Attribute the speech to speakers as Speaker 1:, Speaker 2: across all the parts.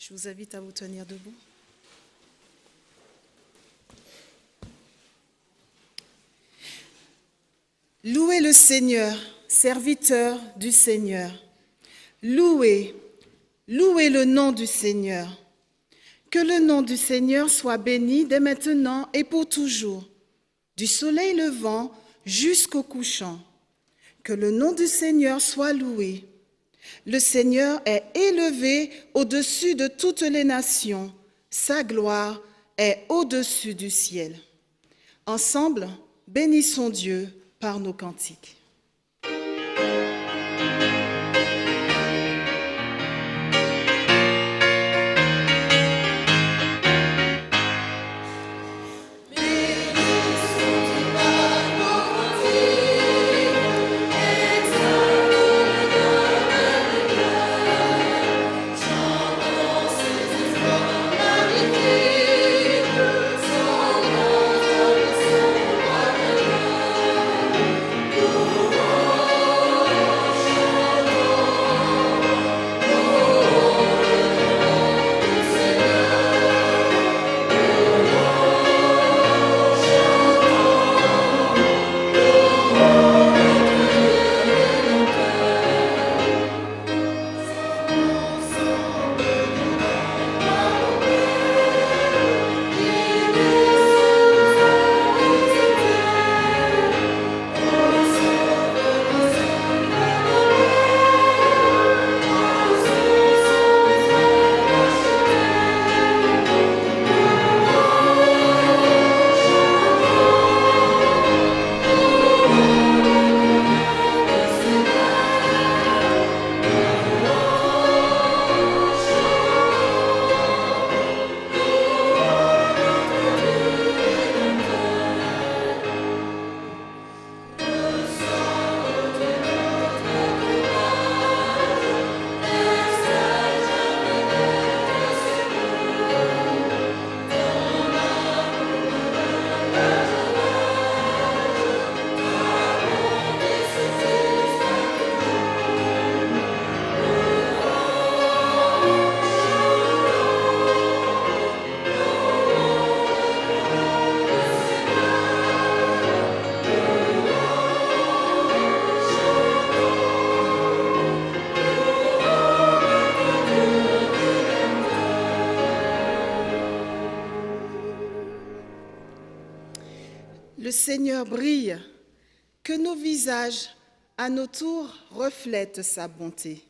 Speaker 1: Je vous invite à vous tenir debout. Louez le Seigneur, serviteur du Seigneur. Louez, louez le nom du Seigneur. Que le nom du Seigneur soit béni dès maintenant et pour toujours, du soleil levant jusqu'au couchant. Que le nom du Seigneur soit loué. Le Seigneur est élevé au-dessus de toutes les nations. Sa gloire est au-dessus du ciel. Ensemble, bénissons Dieu par nos cantiques. Le Seigneur brille, que nos visages, à nos tours, reflètent sa bonté.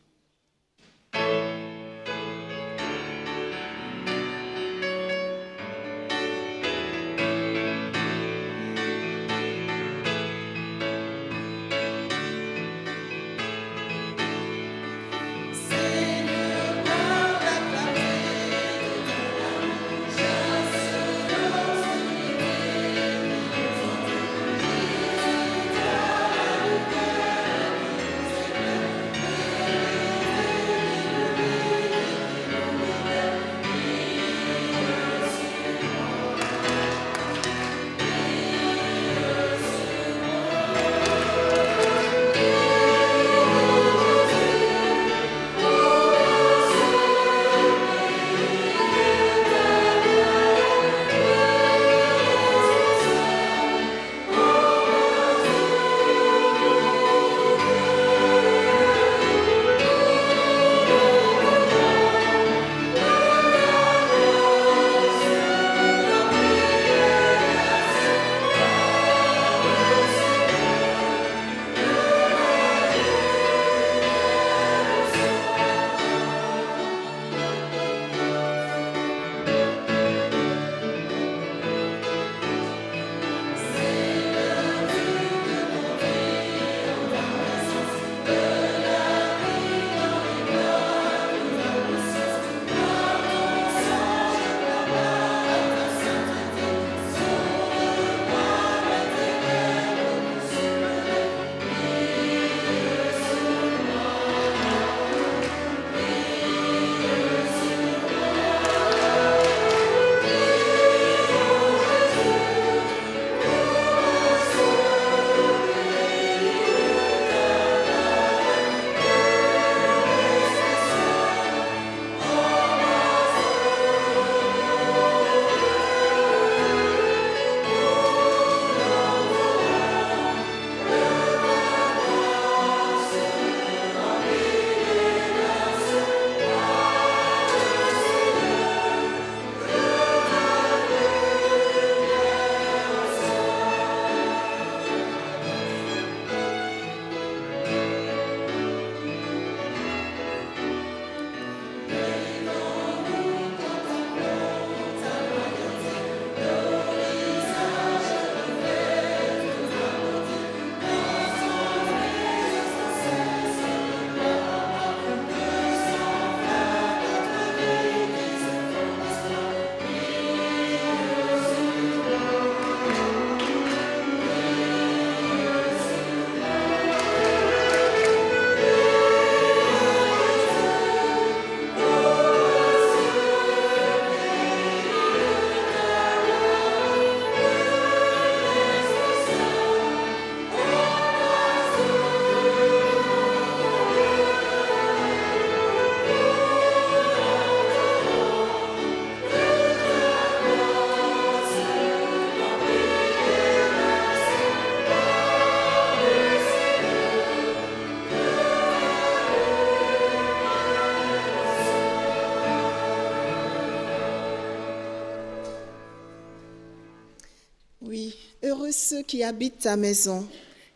Speaker 1: Oui, heureux ceux qui habitent ta maison.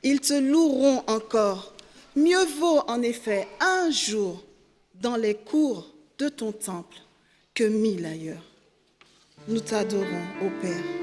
Speaker 1: Ils te loueront encore. Mieux vaut en effet un jour dans les cours de ton temple que 1000 ailleurs. Nous t'adorons, ô Père.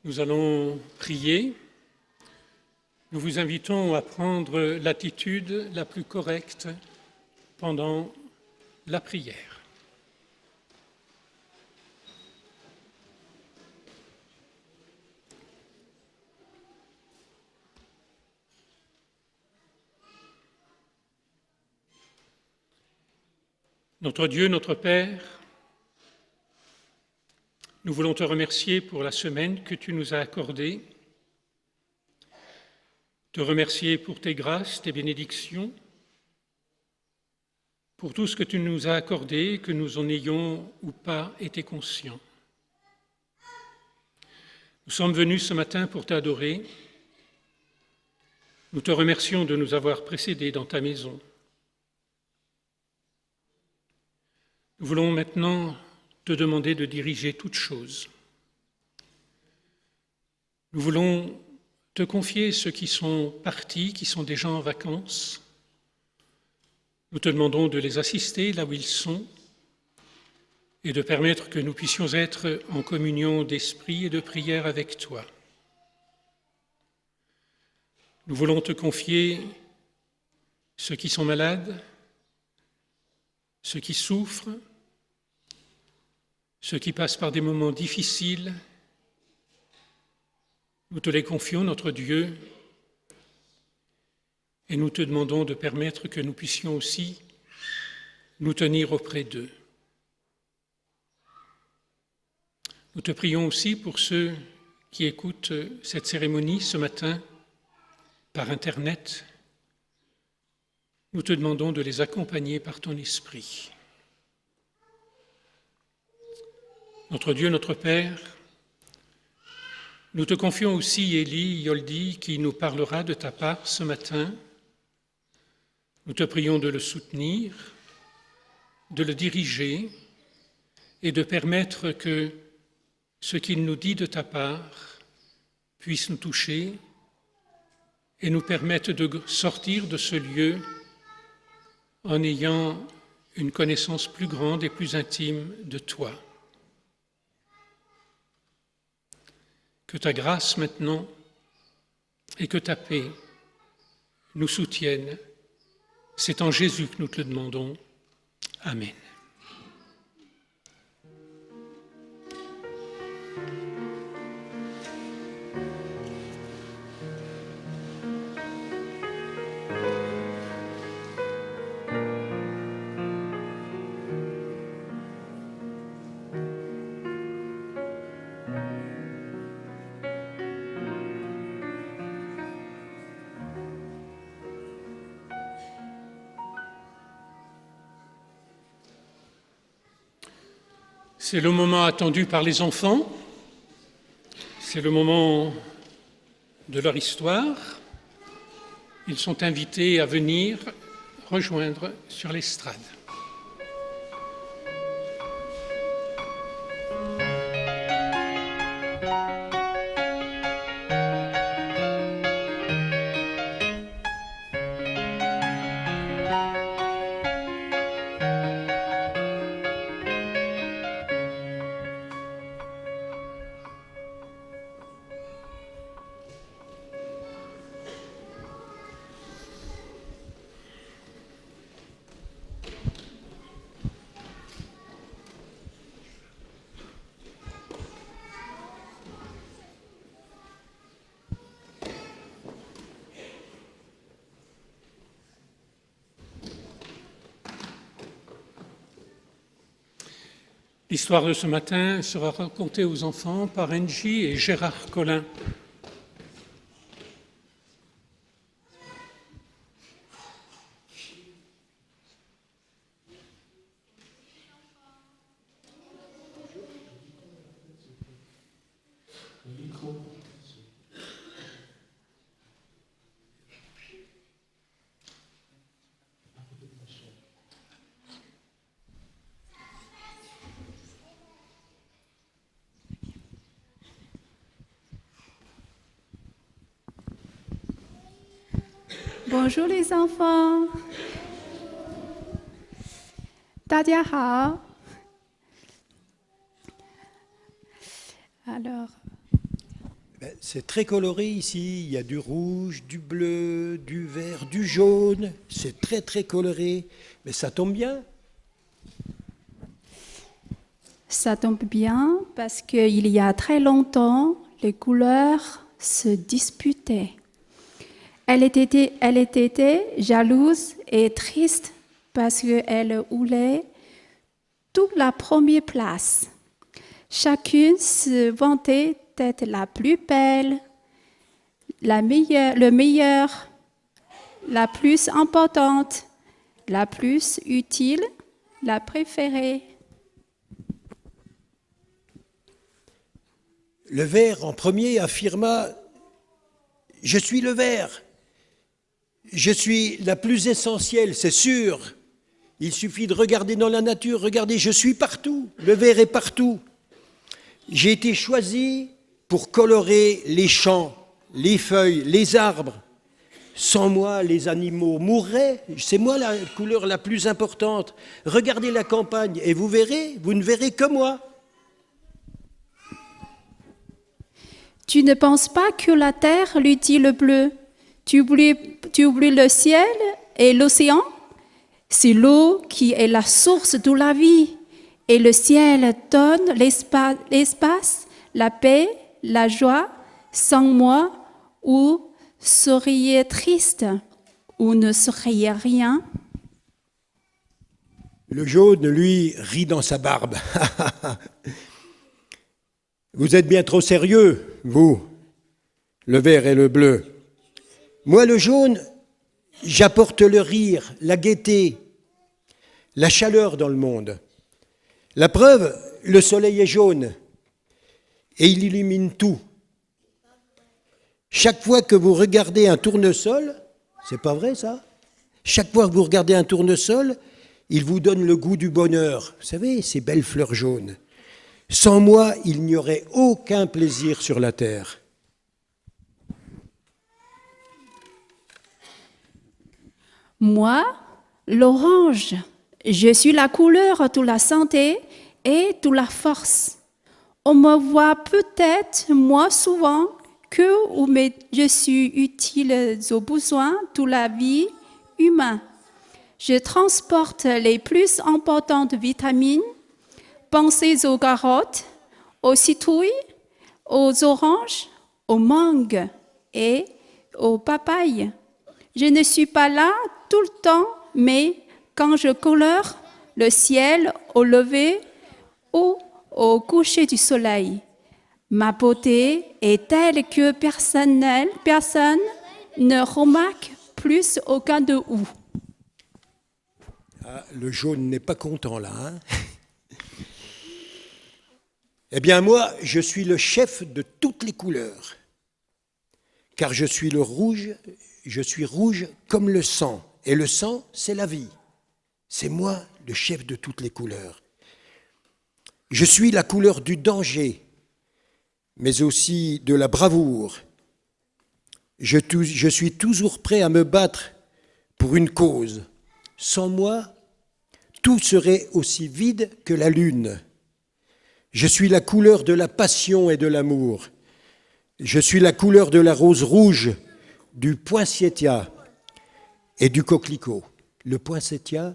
Speaker 2: Nous allons prier. Nous vous invitons à prendre l'attitude la plus correcte pendant la prière. Notre Dieu, notre Père, nous voulons te remercier pour la semaine que tu nous as accordée, te remercier pour tes grâces, tes bénédictions, pour tout ce que tu nous as accordé, que nous en ayons ou pas été conscients. Nous sommes venus ce matin pour t'adorer. Nous te remercions de nous avoir précédés dans ta maison. Nous voulons maintenant te demander de diriger toutes choses. Nous voulons te confier ceux qui sont partis, qui sont déjà en vacances. Nous te demandons de les assister là où ils sont et de permettre que nous puissions être en communion d'esprit et de prière avec toi. Nous voulons te confier ceux qui sont malades, ceux qui souffrent, ceux qui passent par des moments difficiles. Nous te les confions, notre Dieu, et nous te demandons de permettre que nous puissions aussi nous tenir auprès d'eux. Nous te prions aussi pour ceux qui écoutent cette cérémonie ce matin par Internet. Nous te demandons de les accompagner par ton esprit. Notre Dieu, notre Père, nous te confions aussi Élie Yoldi qui nous parlera de ta part ce matin. Nous te prions de le soutenir, de le diriger et de permettre que ce qu'il nous dit de ta part puisse nous toucher et nous permette de sortir de ce lieu en ayant une connaissance plus grande et plus intime de toi. Que ta grâce maintenant et que ta paix nous soutiennent. C'est en Jésus que nous te le demandons. Amen. C'est le moment attendu par les enfants, c'est le moment de leur histoire. Ils sont invités à venir rejoindre sur l'estrade. L'histoire de ce matin sera racontée aux enfants par Angie et Gérard Collin.
Speaker 3: Bonjour les enfants. 大家好. Alors,
Speaker 4: c'est très coloré ici, il y a du rouge, du bleu, du vert, du jaune, c'est très très coloré, mais ça tombe bien.
Speaker 3: ça tombe bien parce qu'il y a très longtemps, les couleurs se disputaient. Elle était jalouse et triste parce qu'elle voulait toute la première place. Chacune se vantait d'être la plus belle, le meilleur, la plus importante, la plus utile, la préférée.
Speaker 4: Le vert en premier affirma « Je suis le vert, je suis la plus essentielle, c'est sûr. Il suffit de regarder dans la nature, regardez, je suis partout, le vert est partout. J'ai été choisi pour colorer les champs, les feuilles, les arbres. Sans moi, les animaux mourraient. C'est moi la couleur la plus importante. Regardez la campagne et vous verrez, vous ne verrez que moi.
Speaker 3: Tu ne penses pas que la terre lui dit le bleu. Tu oublies le ciel et l'océan. C'est l'eau qui est la source de la vie. Et le ciel donne l'espace, la paix, la joie. Sans moi, vous seriez triste ou ne seriez rien.
Speaker 4: Le jaune, lui, rit dans sa barbe. Vous êtes bien trop sérieux, vous, le vert et le bleu. Moi, le jaune, j'apporte le rire, la gaieté, la chaleur dans le monde. La preuve, le soleil est jaune et il illumine tout. Chaque fois que vous regardez un tournesol, c'est pas vrai ça? Chaque fois que vous regardez un tournesol, il vous donne le goût du bonheur. Vous savez, ces belles fleurs jaunes. Sans moi, il n'y aurait aucun plaisir sur la terre.
Speaker 3: Moi, l'orange, je suis la couleur de la santé et de la force. On me voit peut-être moins souvent que je suis utile aux besoins de la vie humaine. Je transporte les plus importantes vitamines. Pensez aux carottes, aux citrouilles, aux oranges, aux mangues et aux papayes. Je ne suis pas là tout le temps, mais quand je colore le ciel au lever ou au coucher du soleil, ma beauté est telle que personne ne remarque plus aucun de vous.
Speaker 4: Ah, le jaune n'est pas content là, hein? Eh bien moi, je suis le chef de toutes les couleurs, car je suis rouge comme le sang, et le sang, c'est la vie. C'est moi le chef de toutes les couleurs. Je suis la couleur du danger, mais aussi de la bravoure. Je suis toujours prêt à me battre pour une cause. Sans moi, tout serait aussi vide que la lune. Je suis la couleur de la passion et de l'amour. Je suis la couleur de la rose rouge, du poinsettia et du coquelicot. Le poinsettia,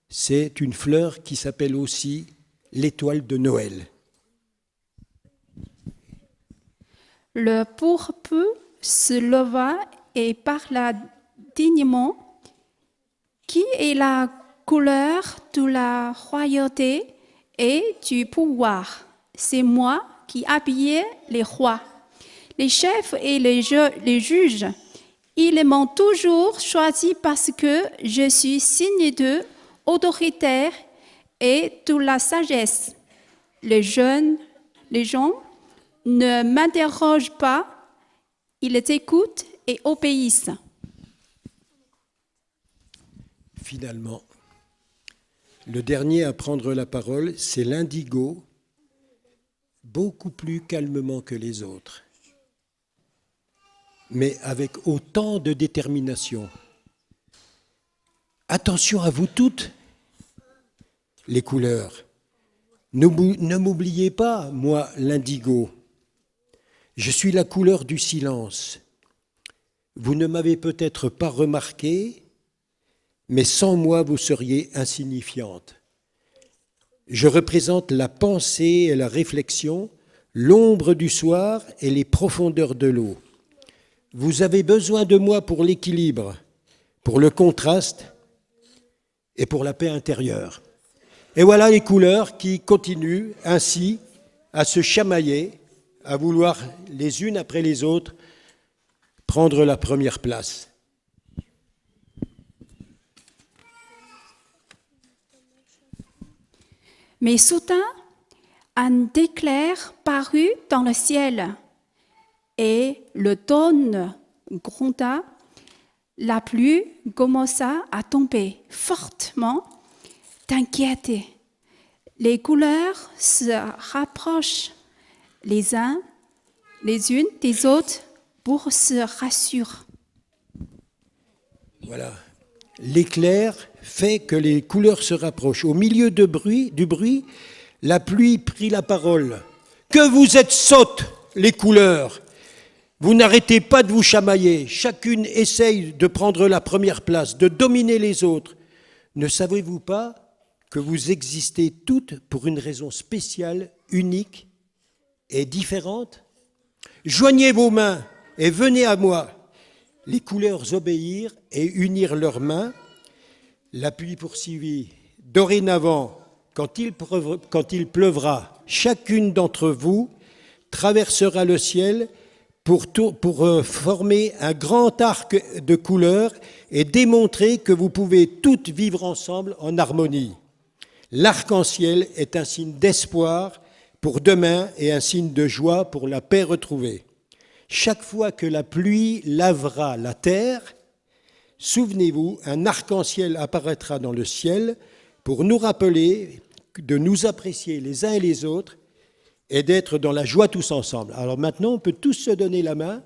Speaker 4: c'est une fleur qui s'appelle aussi l'étoile de Noël.
Speaker 3: Le pourpre se leva et parla dignement. Qui est la couleur de la royauté et du pouvoir? C'est moi qui habillais les rois, les chefs et les juges. Ils m'ont toujours choisi parce que je suis signe d'eux, autoritaire et de la sagesse. Les gens ne m'interrogent pas, ils écoutent et obéissent.
Speaker 4: Finalement, le dernier à prendre la parole, c'est l'indigo, beaucoup plus calmement que les autres, mais avec autant de détermination. Attention à vous toutes, les couleurs. Ne m'oubliez pas, moi, l'indigo. Je suis la couleur du silence. Vous ne m'avez peut-être pas remarqué, mais sans moi, vous seriez insignifiante. Je représente la pensée et la réflexion, l'ombre du soir et les profondeurs de l'eau. Vous avez besoin de moi pour l'équilibre, pour le contraste et pour la paix intérieure. Et voilà les couleurs qui continuent ainsi à se chamailler, à vouloir les unes après les autres prendre la première place.
Speaker 3: Mais soudain, un éclair parut dans le ciel, et le tonne gronda, la pluie commença à tomber fortement, t'inquiéter. Les couleurs se rapprochent les uns les unes des autres pour se rassurer.
Speaker 4: Voilà. L'éclair fait que les couleurs se rapprochent. Au milieu du bruit, la pluie prit la parole. « Que vous êtes sottes, les couleurs ! Vous n'arrêtez pas de vous chamailler. Chacune essaye de prendre la première place, de dominer les autres. Ne savez-vous pas que vous existez toutes pour une raison spéciale, unique et différente ? Joignez vos mains et venez à moi. » Les couleurs obéirent et unirent leurs mains. La pluie poursuivit. « Dorénavant, quand il pleuvra, chacune d'entre vous traversera le ciel pour former un grand arc de couleurs et démontrer que vous pouvez toutes vivre ensemble en harmonie. L'arc-en-ciel est un signe d'espoir pour demain et un signe de joie pour la paix retrouvée. Chaque fois que la pluie lavera la terre, souvenez-vous, un arc-en-ciel apparaîtra dans le ciel pour nous rappeler de nous apprécier les uns et les autres et d'être dans la joie tous ensemble. » Alors maintenant, on peut tous se donner la main,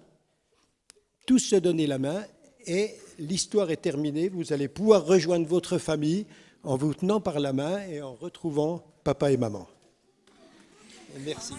Speaker 4: et l'histoire est terminée. Vous allez pouvoir rejoindre votre famille en vous tenant par la main et en retrouvant papa et maman. Merci.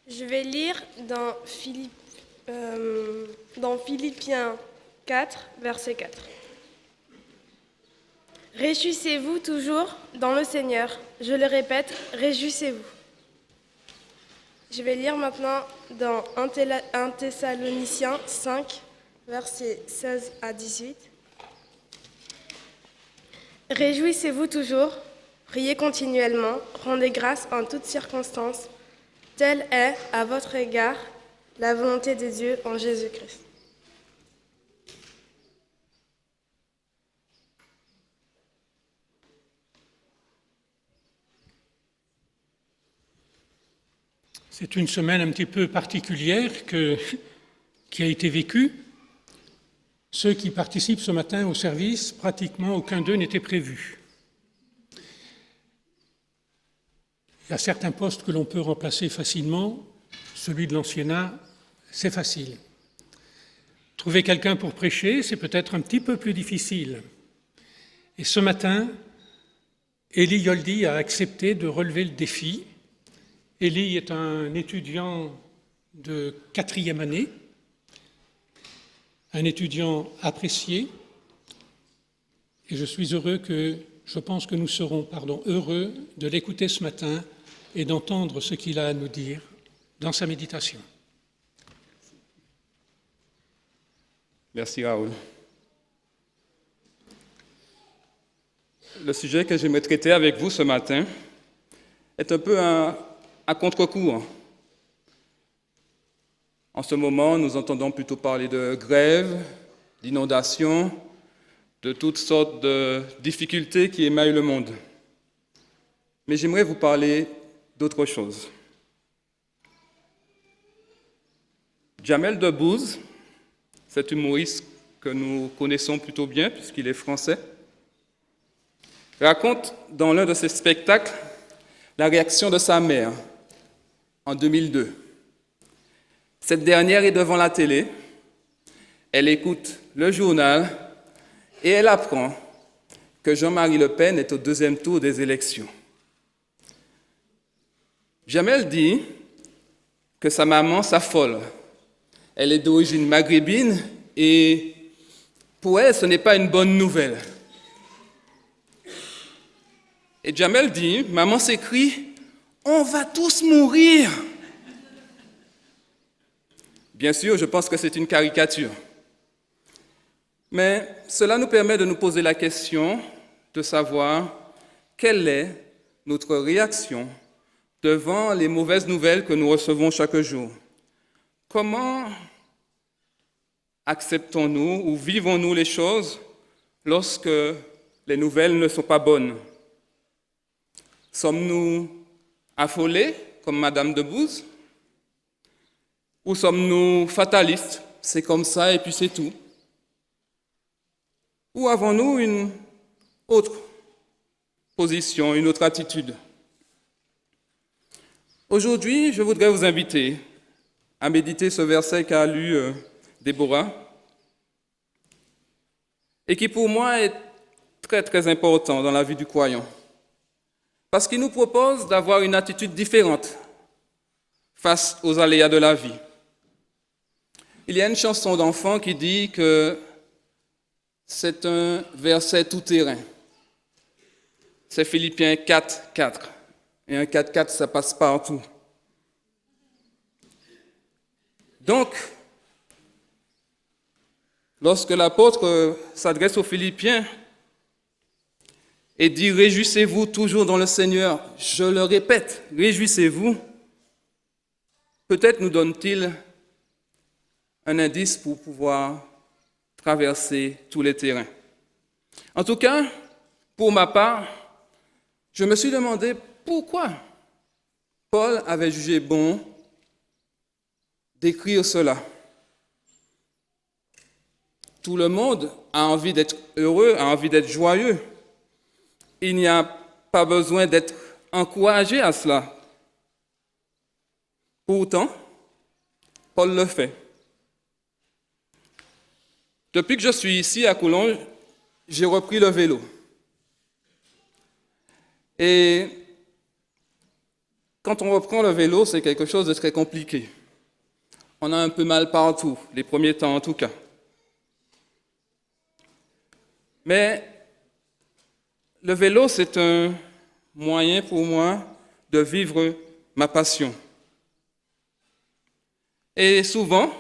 Speaker 5: Je vais lire dans Philippiens 4, verset 4. Réjouissez-vous toujours dans le Seigneur. Je le répète, réjouissez-vous. Je vais lire maintenant dans 1 Thessaloniciens 5, versets 16 à 18. Réjouissez-vous toujours, priez continuellement, rendez grâce en toutes circonstances. Telle est, à votre égard, la volonté de Dieu en Jésus-Christ.
Speaker 2: C'est une semaine un petit peu particulière qui a été vécue. Ceux qui participent ce matin au service, pratiquement aucun d'eux n'était prévu. Il y a certains postes que l'on peut remplacer facilement. Celui de l'anciennat, c'est facile. Trouver quelqu'un pour prêcher, c'est peut-être un petit peu plus difficile. Et ce matin, Élie Yoldi a accepté de relever le défi. Élie est un étudiant de 4e année, un étudiant apprécié, et je pense que nous serons heureux de l'écouter ce matin et d'entendre ce qu'il a à nous dire dans sa méditation.
Speaker 6: Merci Raoul. Le sujet que j'aimerais traiter avec vous ce matin est un peu à contre-courant. En ce moment, nous entendons plutôt parler de grève, d'inondations, de toutes sortes de difficultés qui émaillent le monde. Mais j'aimerais vous parler d'autre chose. Jamel Debbouze, cet humoriste que nous connaissons plutôt bien puisqu'il est français, raconte dans l'un de ses spectacles la réaction de sa mère en 2002. Cette dernière est devant la télé, elle écoute le journal et elle apprend que Jean-Marie Le Pen est au 2e tour des élections. Jamel dit que sa maman s'affole. Elle est d'origine maghrébine et pour elle, ce n'est pas une bonne nouvelle. Et Jamel dit, maman s'écrie, on va tous mourir. Bien sûr, je pense que c'est une caricature. Mais cela nous permet de nous poser la question de savoir quelle est notre réaction devant les mauvaises nouvelles que nous recevons chaque jour. Comment acceptons-nous ou vivons-nous les choses lorsque les nouvelles ne sont pas bonnes? Sommes-nous affolés, comme Madame de Bouze? Ou sommes-nous fatalistes? C'est comme ça et puis c'est tout. Ou avons-nous une autre position, une autre attitude? Aujourd'hui, je voudrais vous inviter à méditer ce verset qu'a lu Déborah et qui pour moi est très très important dans la vie du croyant. Parce qu'il nous propose d'avoir une attitude différente face aux aléas de la vie. Il y a une chanson d'enfant qui dit que c'est un verset tout-terrain. C'est Philippiens 4, 4. Et un 4, 4, ça passe partout. Donc, lorsque l'apôtre s'adresse aux Philippiens et dit « Réjouissez-vous toujours dans le Seigneur », je le répète, « Réjouissez-vous », peut-être nous donne-t-il un indice pour pouvoir traverser tous les terrains. En tout cas, pour ma part, je me suis demandé pourquoi Paul avait jugé bon d'écrire cela. Tout le monde a envie d'être heureux, a envie d'être joyeux. Il n'y a pas besoin d'être encouragé à cela. Pourtant, Paul le fait. Depuis que je suis ici à Coulonges, j'ai repris le vélo. Et quand on reprend le vélo, c'est quelque chose de très compliqué. On a un peu mal partout, les premiers temps en tout cas. Mais le vélo, c'est un moyen pour moi de vivre ma passion. Et souvent,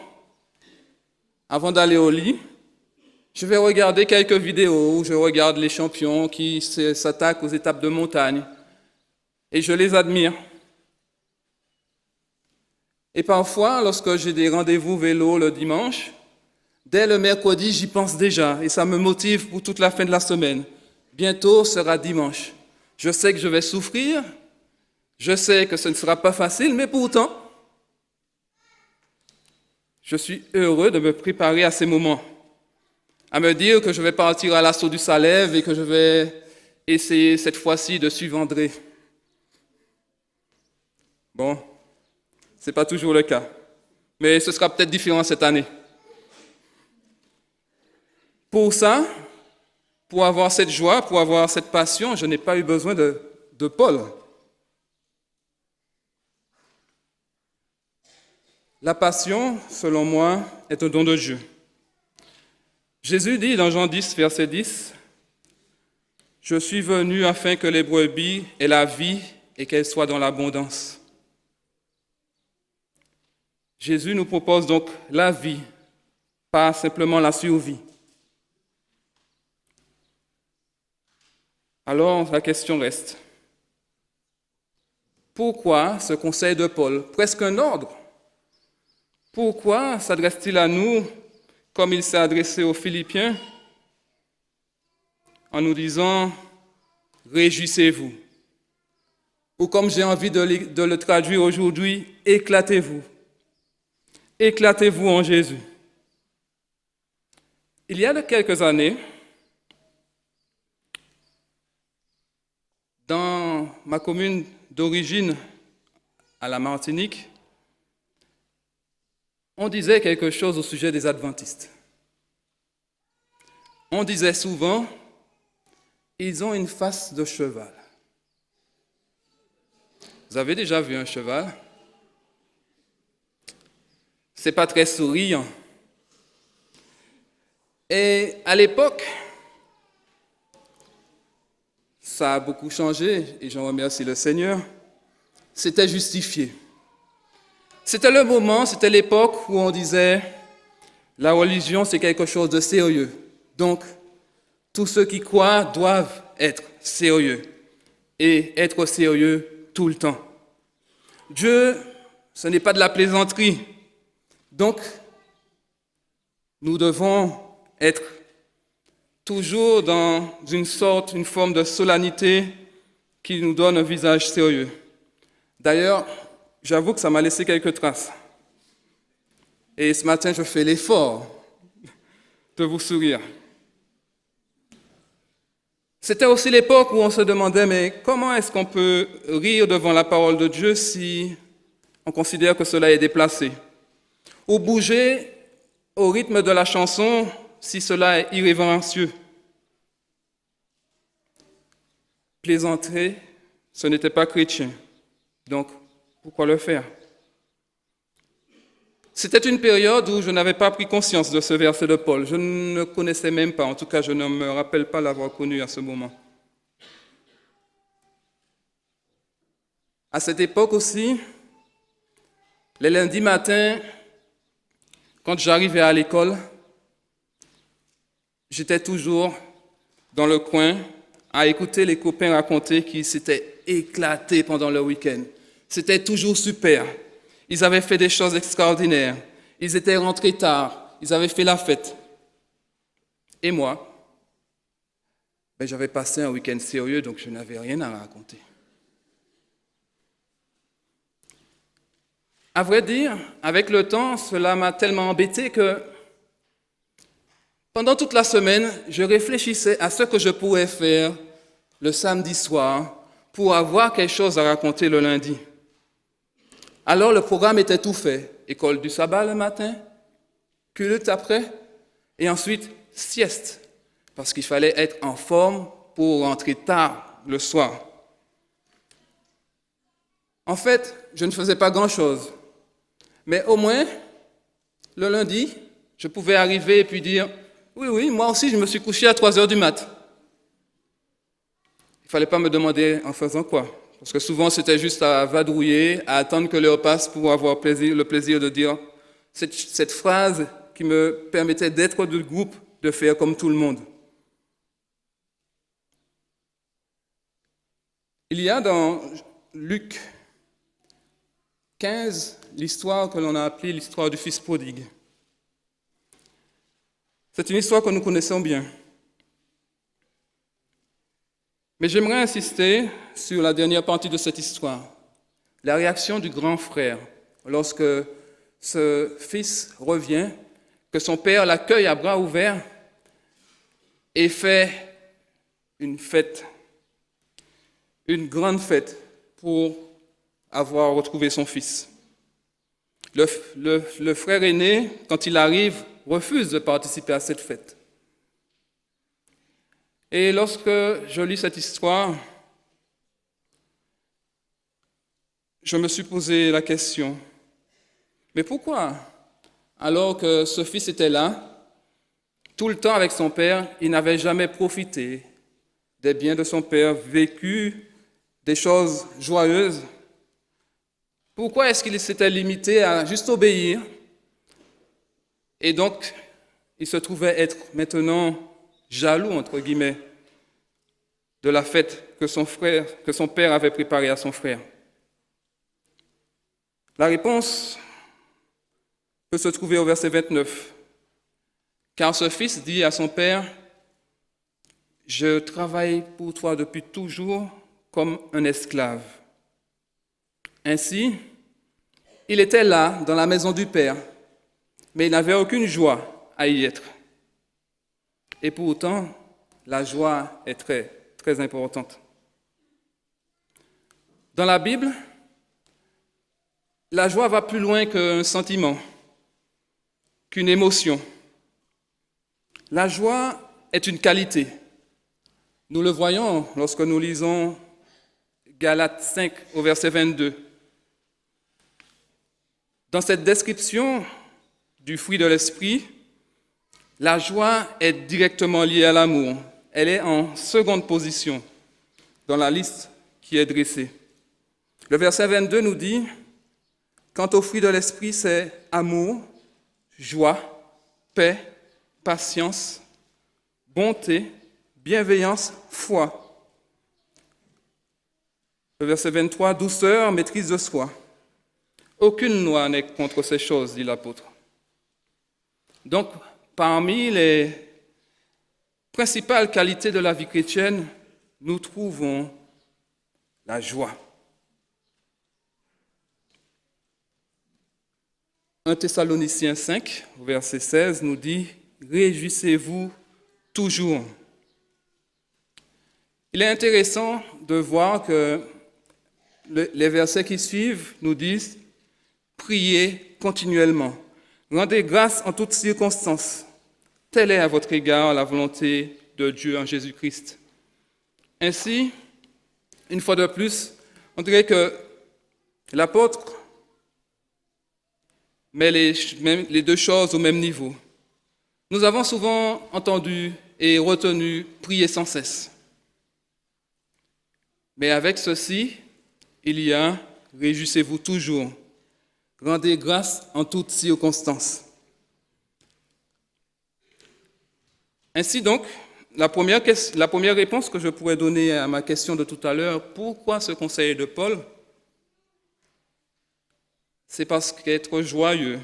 Speaker 6: avant d'aller au lit, je vais regarder quelques vidéos où je regarde les champions qui s'attaquent aux étapes de montagne et je les admire. Et parfois, lorsque j'ai des rendez-vous vélo le dimanche, dès le mercredi, j'y pense déjà et ça me motive pour toute la fin de la semaine. Bientôt sera dimanche. Je sais que je vais souffrir, je sais que ce ne sera pas facile, mais pourtant, je suis heureux de me préparer à ces moments, à me dire que je vais partir à l'assaut du Salève et que je vais essayer cette fois-ci de suivre André. Bon, ce n'est pas toujours le cas, mais ce sera peut-être différent cette année. Pour ça, pour avoir cette joie, pour avoir cette passion, je n'ai pas eu besoin de Paul. La passion, selon moi, est un don de Dieu. Jésus dit dans Jean 10, verset 10, « Je suis venu afin que les brebis aient la vie et qu'elles soient dans l'abondance. » Jésus nous propose donc la vie, pas simplement la survie. Alors la question reste, pourquoi ce conseil de Paul, presque un ordre? Pourquoi s'adresse-t-il à nous comme il s'est adressé aux Philippiens en nous disant « Réjouissez-vous » ou comme j'ai envie de le traduire aujourd'hui, « Éclatez-vous ». Éclatez-vous en Jésus. Il y a de quelques années, dans ma commune d'origine, à la Martinique, on disait quelque chose au sujet des adventistes. On disait souvent, ils ont une face de cheval. Vous avez déjà vu un cheval? C'est pas très souriant. Et à l'époque, ça a beaucoup changé et j'en remercie le Seigneur, c'était justifié. C'était le moment, c'était l'époque où on disait la religion c'est quelque chose de sérieux. Donc, tous ceux qui croient doivent être sérieux et être sérieux tout le temps. Dieu, ce n'est pas de la plaisanterie. Donc, nous devons être toujours dans une forme de solennité qui nous donne un visage sérieux. D'ailleurs, j'avoue que ça m'a laissé quelques traces. Et ce matin, je fais l'effort de vous sourire. C'était aussi l'époque où on se demandait, mais comment est-ce qu'on peut rire devant la parole de Dieu si on considère que cela est déplacé? Ou bouger au rythme de la chanson si cela est irrévérencieux? Plaisanter, ce n'était pas chrétien. Donc, pourquoi le faire? C'était une période où je n'avais pas pris conscience de ce verset de Paul. Je ne connaissais même pas, en tout cas je ne me rappelle pas l'avoir connu à ce moment. À cette époque aussi, les lundis matins, quand j'arrivais à l'école, j'étais toujours dans le coin à écouter les copains raconter qu'ils s'étaient éclatés pendant le week-end. C'était toujours super. Ils avaient fait des choses extraordinaires. Ils étaient rentrés tard. Ils avaient fait la fête. Et moi, j'avais passé un week-end sérieux, donc je n'avais rien à raconter. À vrai dire, avec le temps, cela m'a tellement embêté que pendant toute la semaine, je réfléchissais à ce que je pourrais faire le samedi soir pour avoir quelque chose à raconter le lundi. Alors le programme était tout fait. École du sabbat le matin, culte après, et ensuite sieste, parce qu'il fallait être en forme pour rentrer tard le soir. En fait, je ne faisais pas grand-chose, mais au moins, le lundi, je pouvais arriver et puis dire « Oui, moi aussi je me suis couché à 3 heures du mat'. » Il ne fallait pas me demander en faisant quoi. Parce que souvent, c'était juste à vadrouiller, à attendre que l'heure passe pour avoir le plaisir de dire cette phrase qui me permettait d'être du groupe, de faire comme tout le monde. Il y a dans Luc 15 l'histoire que l'on a appelée l'histoire du fils prodigue. C'est une histoire que nous connaissons bien. Mais j'aimerais insister sur la dernière partie de cette histoire, la réaction du grand frère lorsque ce fils revient, que son père l'accueille à bras ouverts et fait une fête, une grande fête pour avoir retrouvé son fils. Le frère aîné, quand il arrive, refuse de participer à cette fête. Et lorsque je lis cette histoire, je me suis posé la question, mais pourquoi, alors que ce fils était là, tout le temps avec son père, il n'avait jamais profité des biens de son père, vécu des choses joyeuses? Pourquoi est-ce qu'il s'était limité à juste obéir? Et donc, il se trouvait être maintenant jaloux, entre guillemets, de la fête que son père avait préparée à son frère. La réponse peut se trouver au verset 29. Car ce fils dit à son père, « Je travaille pour toi depuis toujours comme un esclave. » Ainsi, il était là, dans la maison du père, mais il n'avait aucune joie à y être. Et pourtant, la joie est très, très importante. Dans la Bible, la joie va plus loin qu'un sentiment, qu'une émotion. La joie est une qualité. Nous le voyons lorsque nous lisons Galates 5 au verset 22. Dans cette description du fruit de l'esprit, la joie est directement liée à l'amour. Elle est en seconde position. dans la liste qui est dressée. Le verset 22 nous dit, « Quant au fruit de l'esprit, c'est amour, joie, paix, patience, bonté, bienveillance, foi. » Le verset 23, « Douceur, maîtrise de soi. Aucune loi n'est contre ces choses, dit l'apôtre. » Donc, parmi les principales qualités de la vie chrétienne, nous trouvons la joie. 1 Thessaloniciens 5, verset 16, nous dit « Réjouissez-vous toujours ». Il est intéressant de voir que les versets qui suivent nous disent « Priez continuellement, rendez grâce en toutes circonstances. Telle est à votre égard la volonté de Dieu en Jésus-Christ. » Ainsi, une fois de plus, on dirait que l'apôtre met les deux choses au même niveau. Nous avons souvent entendu et retenu prier sans cesse. Mais avec ceci, il y a « Réjouissez-vous toujours, rendez grâce en toutes circonstances. » Ainsi donc, la première réponse que je pourrais donner à ma question de tout à l'heure, pourquoi ce conseil de Paul? C'est parce qu'être joyeux,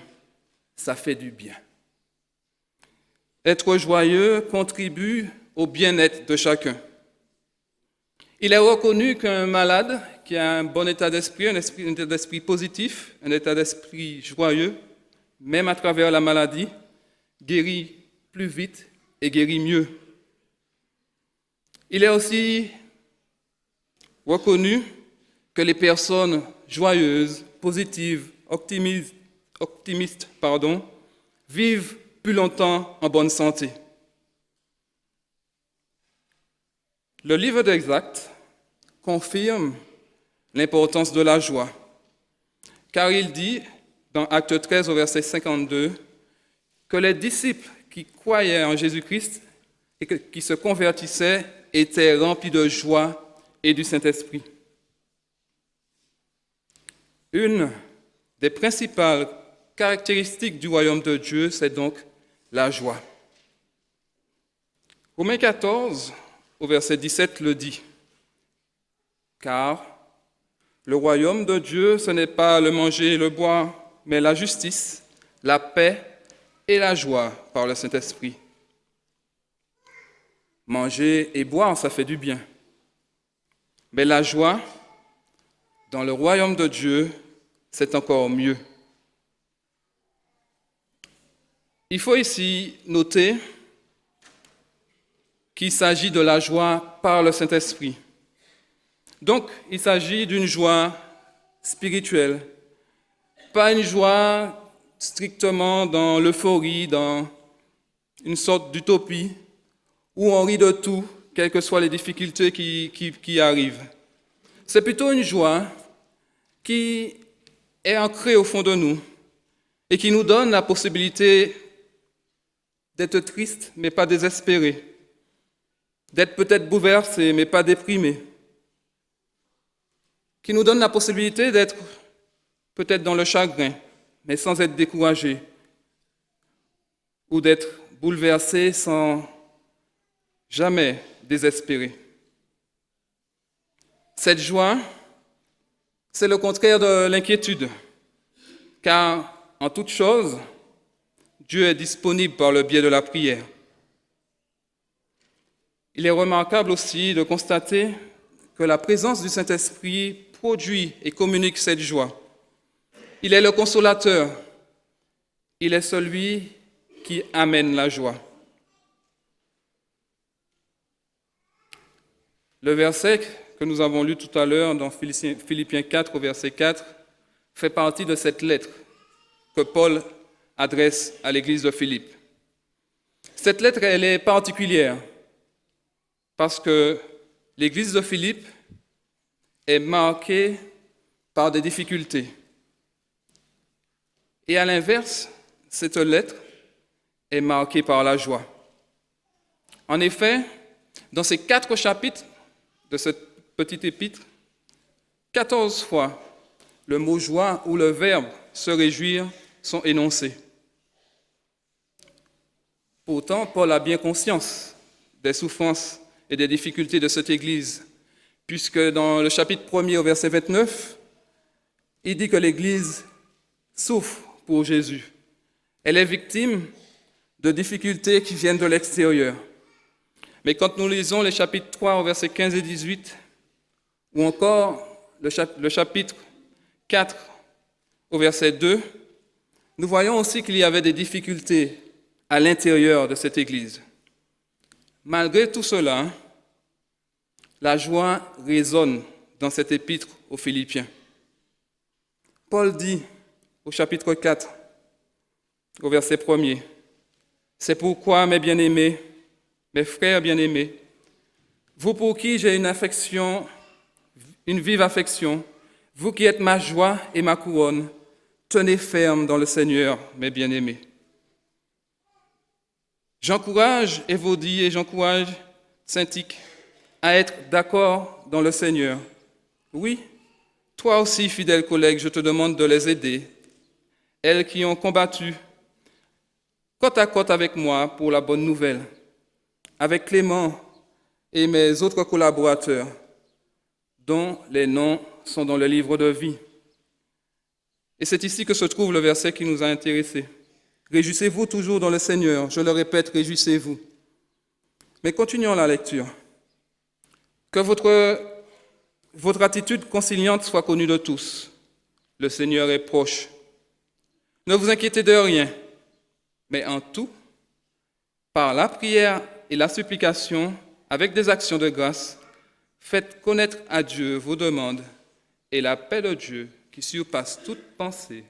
Speaker 6: ça fait du bien. Être joyeux contribue au bien-être de chacun. Il est reconnu qu'un malade qui a un bon état d'esprit, un état d'esprit positif, un état d'esprit joyeux, même à travers la maladie, guérit plus vite et guérit mieux. Il est aussi reconnu que les personnes joyeuses, positives, optimistes, vivent plus longtemps en bonne santé. Le livre des Actes confirme l'importance de la joie, car il dit, dans Acte 13 au verset 52, que les disciples qui croyaient en Jésus-Christ et qui se convertissaient étaient remplis de joie et du Saint-Esprit. Une des principales caractéristiques du royaume de Dieu, c'est donc la joie. Romains 14, au verset 17, le dit. Car le royaume de Dieu, ce n'est pas le manger et le boire, mais la justice, la paix et la joie par le Saint-Esprit. Manger et boire, ça fait du bien. Mais la joie, dans le royaume de Dieu, c'est encore mieux. Il faut ici noter qu'il s'agit de la joie par le Saint-Esprit. Donc, il s'agit d'une joie spirituelle, pas une joie strictement dans l'euphorie, dans une sorte d'utopie, où on rit de tout, quelles que soient les difficultés qui arrivent. C'est plutôt une joie qui est ancrée au fond de nous et qui nous donne la possibilité d'être triste, mais pas désespéré, d'être peut-être bouleversé, mais pas déprimé, qui nous donne la possibilité d'être peut-être dans le chagrin, mais sans être découragé, ou d'être bouleversé sans jamais désespéré. Cette joie, c'est le contraire de l'inquiétude, car en toute chose, Dieu est disponible par le biais de la prière. Il est remarquable aussi de constater que la présence du Saint-Esprit produit et communique cette joie. Il est le consolateur. Il est celui qui amène la joie. Le verset que nous avons lu tout à l'heure dans Philippiens 4, au verset 4, fait partie de cette lettre que Paul adresse à l'église de Philippe. Cette lettre, elle est particulière parce que l'église de Philippe est marquée par des difficultés. Et à l'inverse, cette lettre est marquée par la joie. En effet, dans ces 4 chapitres de cette petite épître, 14 fois, le mot joie ou le verbe se réjouir sont énoncés. Pourtant, Paul a bien conscience des souffrances et des difficultés de cette Église, puisque dans le chapitre 1er au verset 29, il dit que l'Église souffre pour Jésus. Elle est victime de difficultés qui viennent de l'extérieur. Mais quand nous lisons les chapitres 3 au verset 15 et 18, ou encore le chapitre 4 au verset 2, nous voyons aussi qu'il y avait des difficultés à l'intérieur de cette Église. Malgré tout cela, la joie résonne dans cette épître aux Philippiens. Paul dit au chapitre 4, au verset 1er, « C'est pourquoi, mes bien-aimés, mes frères bien-aimés, vous pour qui j'ai une vive affection, vous qui êtes ma joie et ma couronne, tenez ferme dans le Seigneur, mes bien-aimés. » J'encourage Évodie et j'encourage Syntyche à être d'accord dans le Seigneur. Oui, toi aussi, fidèle collègue, je te demande de les aider, elles qui ont combattu côte à côte avec moi pour la bonne nouvelle, avec Clément et mes autres collaborateurs, dont les noms sont dans le livre de vie. Et c'est ici que se trouve le verset qui nous a intéressés. Réjouissez-vous toujours dans le Seigneur. Je le répète, réjouissez-vous. Mais continuons la lecture. Que votre attitude conciliante soit connue de tous. Le Seigneur est proche. Ne vous inquiétez de rien, mais en tout, par la prière et la supplication, avec des actions de grâce, faites connaître à Dieu vos demandes, et la paix de Dieu, qui surpasse toute pensée,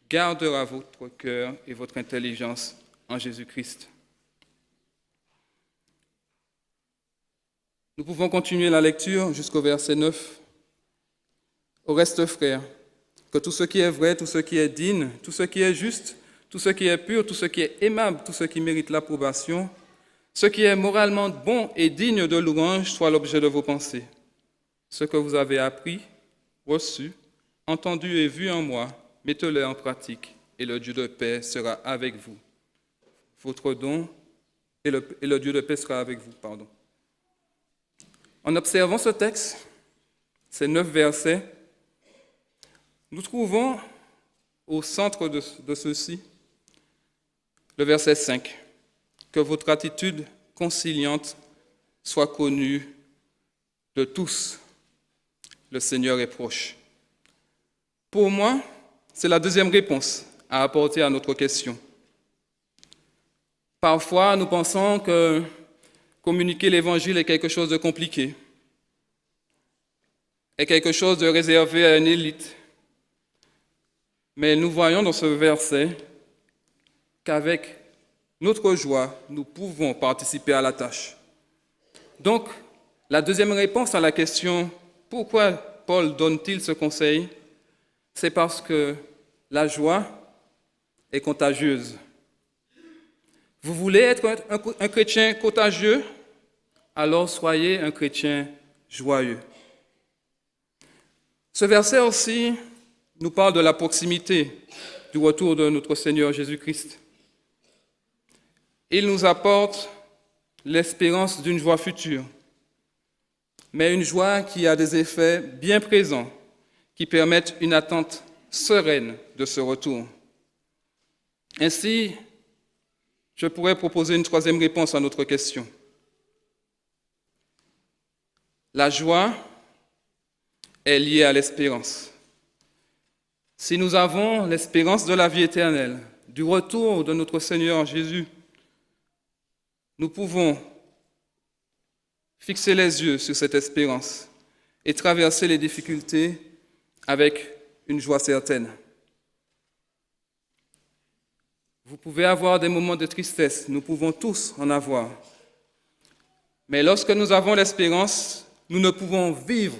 Speaker 6: gardera votre cœur et votre intelligence en Jésus-Christ. Nous pouvons continuer la lecture jusqu'au verset 9. Au reste, frères, que tout ce qui est vrai, tout ce qui est digne, tout ce qui est juste, tout ce qui est pur, tout ce qui est aimable, tout ce qui mérite l'approbation, ce qui est moralement bon et digne de louange soit l'objet de vos pensées. Ce que vous avez appris, reçu, entendu et vu en moi, mettez-le en pratique, et le Dieu de paix sera avec vous. Votre don et le Dieu de paix sera avec vous. En observant ce texte, ces 9 versets, nous trouvons au centre de ceux-ci le verset 5. Que votre attitude conciliante soit connue de tous. Le Seigneur est proche. Pour moi, c'est la deuxième réponse à apporter à notre question. Parfois, nous pensons que communiquer l'Évangile est quelque chose de compliqué, est quelque chose de réservé à une élite. Mais nous voyons dans ce verset qu'avec notre joie, nous pouvons participer à la tâche. Donc, la deuxième réponse à la question « Pourquoi Paul donne-t-il ce conseil ?» c'est parce que la joie est contagieuse. Vous voulez être un chrétien contagieux? Alors soyez un chrétien joyeux. Ce verset aussi nous parle de la proximité du retour de notre Seigneur Jésus-Christ. Il nous apporte l'espérance d'une joie future, mais une joie qui a des effets bien présents, qui permettent une attente sereine de ce retour. Ainsi, je pourrais proposer une troisième réponse à notre question. La joie est liée à l'espérance. Si nous avons l'espérance de la vie éternelle, du retour de notre Seigneur Jésus, nous pouvons fixer les yeux sur cette espérance et traverser les difficultés avec une joie certaine. Vous pouvez avoir des moments de tristesse, nous pouvons tous en avoir. Mais lorsque nous avons l'espérance, nous ne pouvons vivre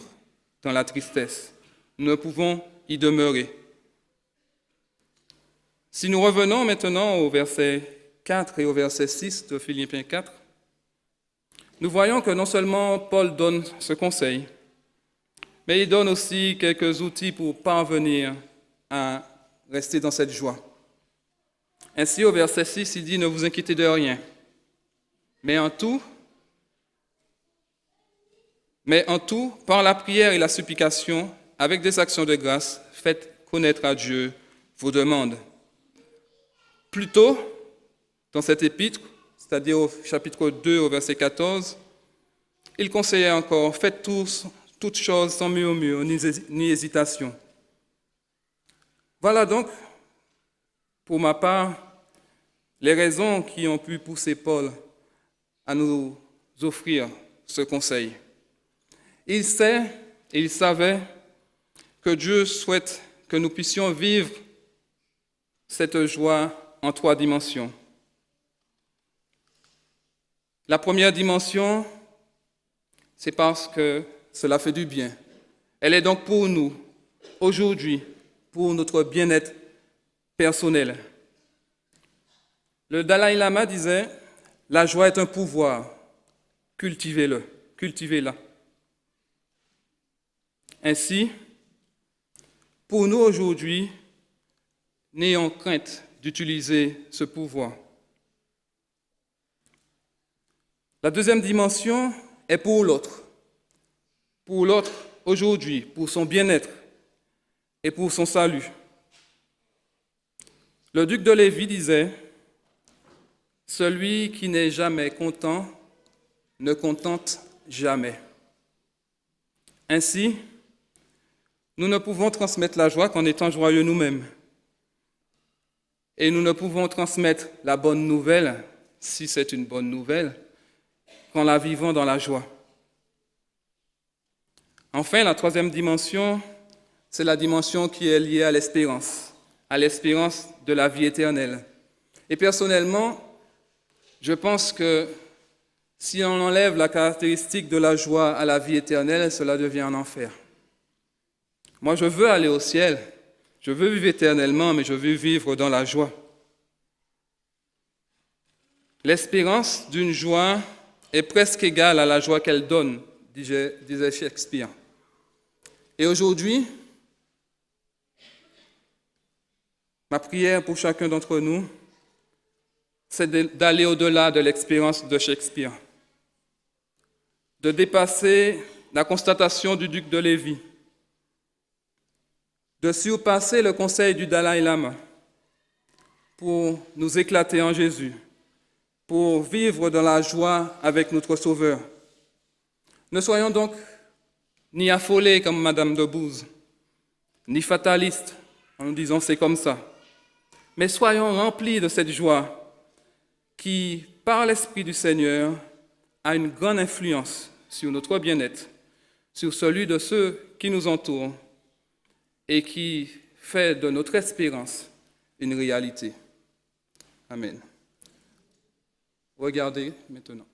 Speaker 6: dans la tristesse, nous ne pouvons y demeurer. Si nous revenons maintenant au verset 4 et au verset 6 de Philippiens 4, nous voyons que non seulement Paul donne ce conseil, mais il donne aussi quelques outils pour parvenir à rester dans cette joie. Ainsi, au verset 6, il dit « Ne vous inquiétez de rien, mais en tout, par la prière et la supplication, avec des actions de grâce, faites connaître à Dieu vos demandes. » Plus tôt, dans cet épître, c'est-à-dire au chapitre 2, au verset 14, il conseillait encore « Faites toutes choses sans murmure ni hésitation. » Voilà donc, pour ma part, les raisons qui ont pu pousser Paul à nous offrir ce conseil. Il sait et il savait que Dieu souhaite que nous puissions vivre cette joie en 3 dimensions. La première dimension, c'est parce que cela fait du bien. Elle est donc pour nous, aujourd'hui, pour notre bien-être personnel. Le Dalai Lama disait « La joie est un pouvoir, cultivez-la. » Ainsi, pour nous aujourd'hui, n'ayons crainte d'utiliser ce pouvoir. La deuxième dimension est pour l'autre aujourd'hui, pour son bien-être et pour son salut. Le duc de Lévis disait « Celui qui n'est jamais content ne contente jamais. » Ainsi, nous ne pouvons transmettre la joie qu'en étant joyeux nous-mêmes. Et nous ne pouvons transmettre la bonne nouvelle, si c'est une bonne nouvelle, qu'en la vivant dans la joie. Enfin, la troisième dimension, c'est la dimension qui est liée à l'espérance de la vie éternelle. Et personnellement, je pense que si on enlève la caractéristique de la joie à la vie éternelle, cela devient un enfer. Moi, je veux aller au ciel, je veux vivre éternellement, mais je veux vivre dans la joie. L'espérance d'une joie est presque égale à la joie qu'elle donne, disait Shakespeare. Et aujourd'hui, ma prière pour chacun d'entre nous, c'est d'aller au-delà de l'expérience de Shakespeare, de dépasser la constatation du duc de Lévis, de surpasser le conseil du Dalai Lama pour nous éclater en Jésus, pour vivre dans la joie avec notre Sauveur. Ne soyons donc ni affolés comme Madame de Bouze, ni fatalistes en nous disant c'est comme ça, mais soyons remplis de cette joie qui, par l'Esprit du Seigneur, a une grande influence sur notre bien-être, sur celui de ceux qui nous entourent et qui fait de notre espérance une réalité. Amen. Regardez maintenant.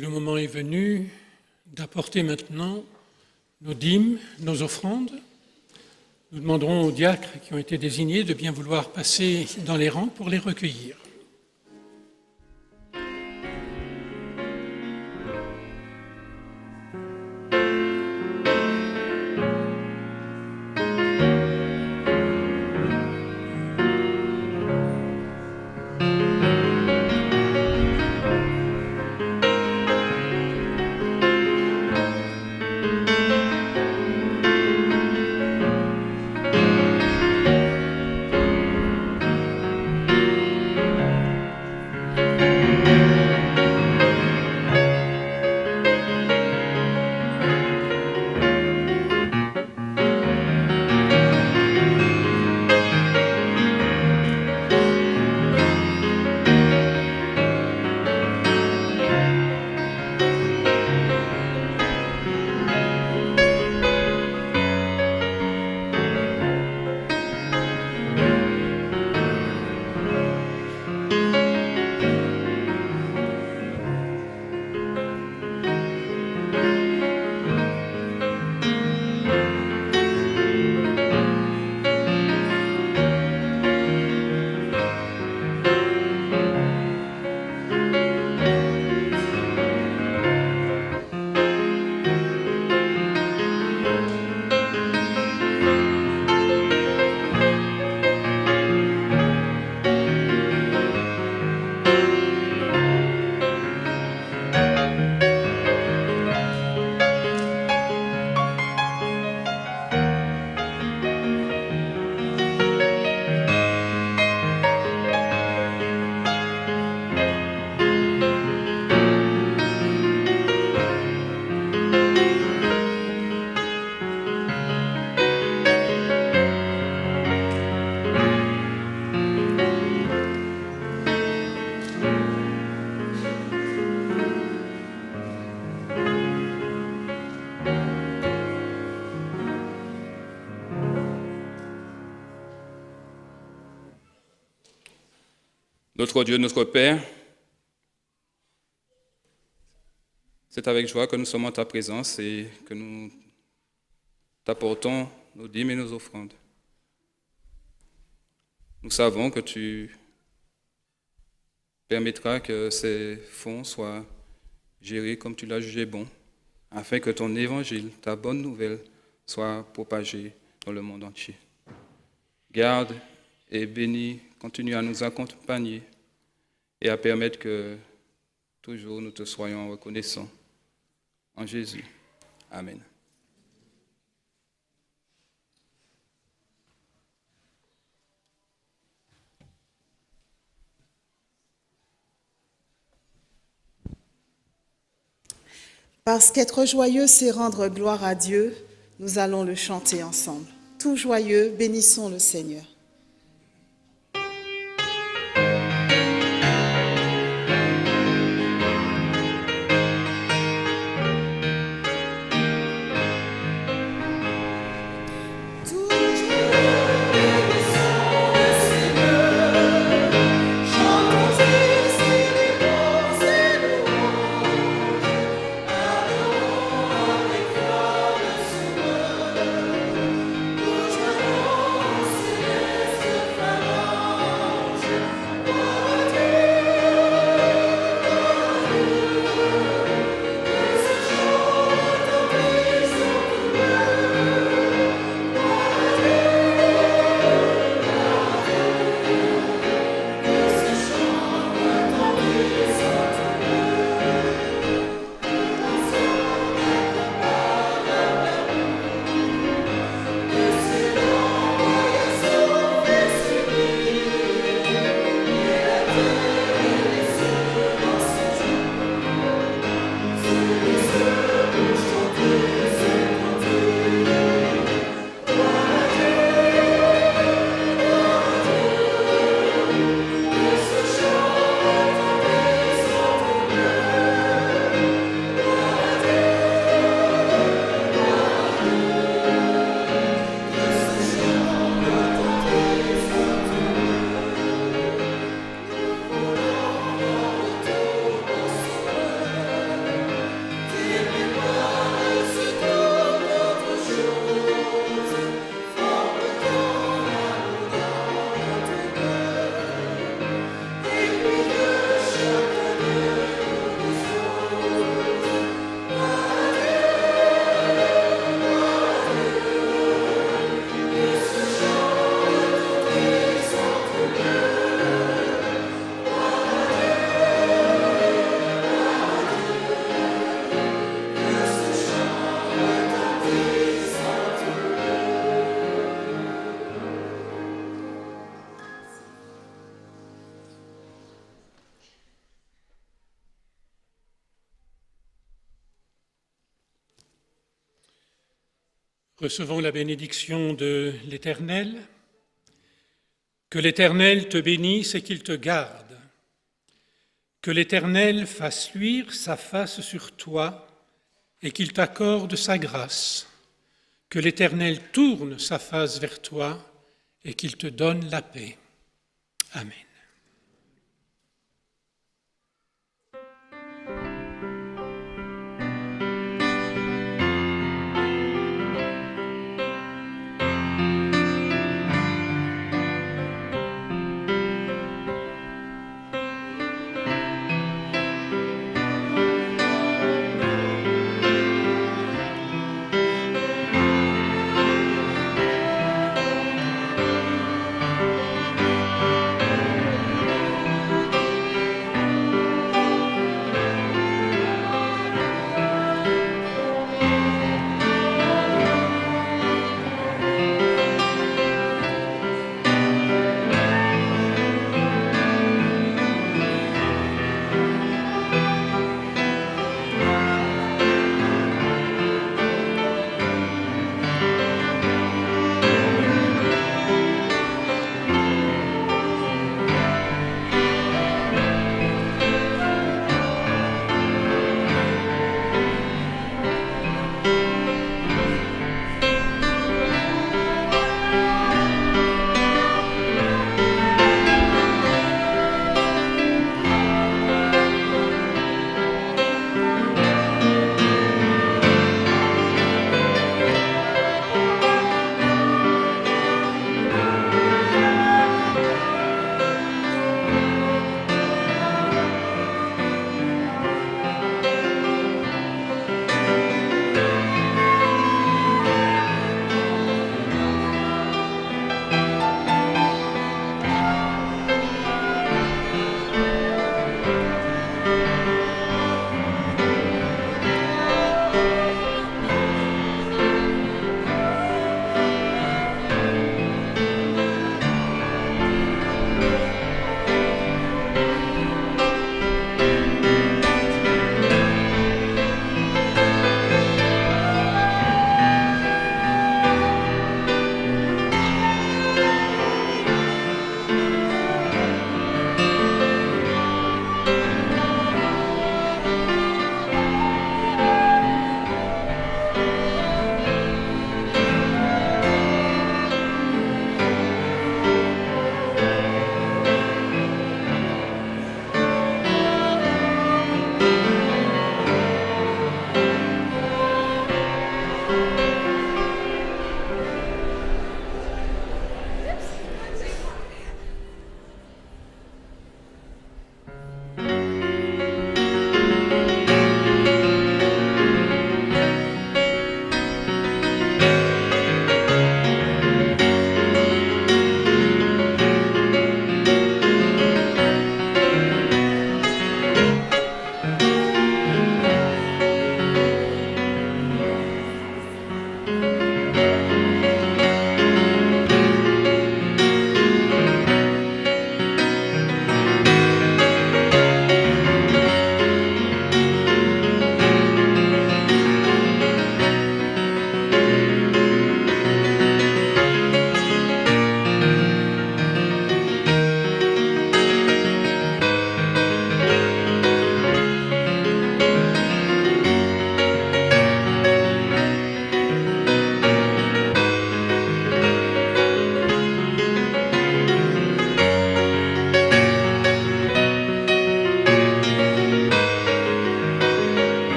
Speaker 2: Le moment est venu d'apporter maintenant nos dîmes, nos offrandes. Nous demanderons aux diacres qui ont été désignés de bien vouloir passer dans les rangs pour les recueillir.
Speaker 6: Notre Dieu, notre Père, c'est avec joie que nous sommes en ta présence et que nous t'apportons nos dîmes et nos offrandes. Nous savons que tu permettras que ces fonds soient gérés comme tu l'as jugé bon, afin que ton évangile, ta bonne nouvelle, soit propagée dans le monde entier. Garde et bénis, continue à nous accompagner et à permettre que toujours nous te soyons reconnaissants. En Jésus. Amen.
Speaker 1: Parce qu'être joyeux, c'est rendre gloire à Dieu, nous allons le chanter ensemble. Tout joyeux, bénissons le Seigneur.
Speaker 7: Nous
Speaker 2: Recevons la bénédiction de l'Éternel. Que l'Éternel te bénisse et qu'il te garde. Que l'Éternel fasse luire sa face sur toi et qu'il t'accorde sa grâce. Que l'Éternel tourne sa face vers toi et qu'il te donne la paix. Amen.